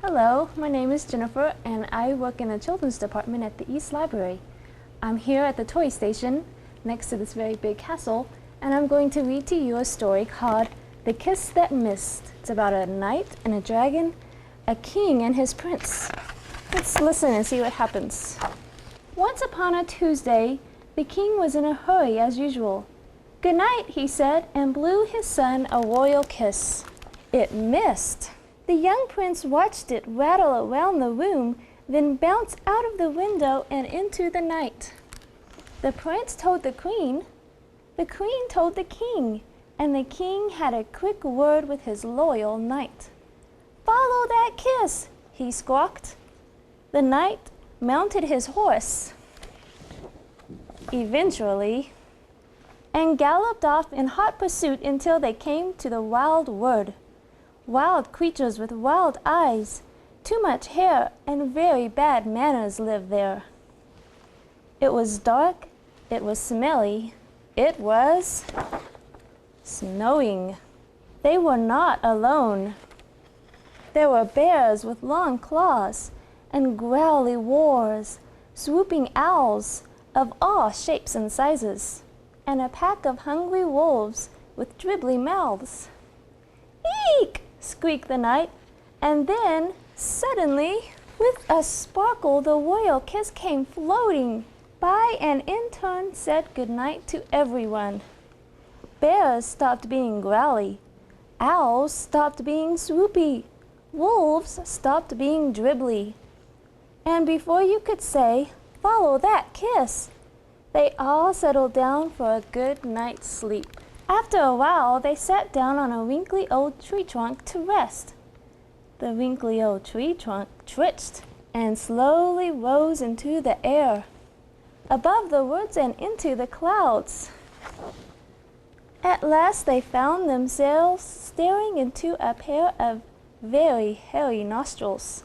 Hello, my name is Jennifer and I work in the children's department at the East Library. I'm here at the toy station next to this very big castle, and I'm going to read to you a story called The Kiss That Missed. It's about a knight and a dragon, a king and his prince. Let's listen and see what happens. Once upon a Tuesday, the king was in a hurry as usual. "Good night," he said, and blew his son a royal kiss. It missed. The young prince watched it rattle around the room, then bounce out of the window and into the night. The prince told the queen told the king, and the king had a quick word with his loyal knight. "Follow that kiss," he squawked. The knight mounted his horse, eventually, and galloped off in hot pursuit until they came to the wild wood. Wild creatures with wild eyes, too much hair, and very bad manners lived there. It was dark, it was smelly, it was snowing. They were not alone. There were bears with long claws and growly roars, swooping owls of all shapes and sizes, and a pack of hungry wolves with dribbly mouths. "Eek!" squeaked the knight, and then, suddenly, with a sparkle, the royal kiss came floating by and in turn said goodnight to everyone. Bears stopped being growly, owls stopped being swoopy, wolves stopped being dribbly, and before you could say, "Follow that kiss," they all settled down for a good night's sleep. After a while, they sat down on a wrinkly old tree trunk to rest. The wrinkly old tree trunk twitched and slowly rose into the air, above the woods and into the clouds. At last they found themselves staring into a pair of very hairy nostrils.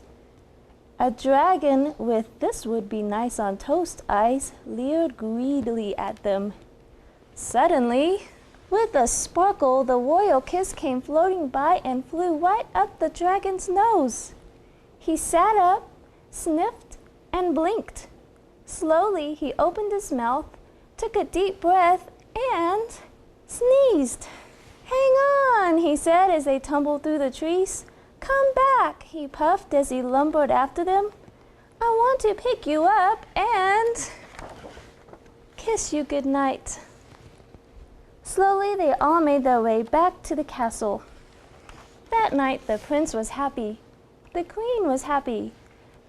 A dragon with "this would be nice on toast" eyes leered greedily at them. Suddenly, with a sparkle, the royal kiss came floating by and flew right up the dragon's nose. He sat up, sniffed, and blinked. Slowly, he opened his mouth, took a deep breath, and sneezed. "Hang on," he said as they tumbled through the trees. "Come back," he puffed as he lumbered after them. "I want to pick you up and kiss you good night." Slowly, they all made their way back to the castle. That night, the prince was happy, the queen was happy,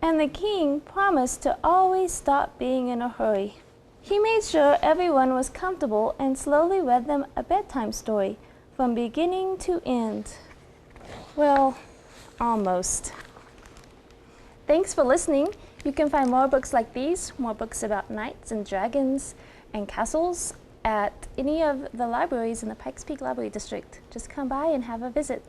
and the king promised to always stop being in a hurry. He made sure everyone was comfortable and slowly read them a bedtime story from beginning to end. Well, almost. Thanks for listening. You can find more books like these, more books about knights and dragons and castles, at any of the libraries in the Pikes Peak Library District. Just come by and have a visit.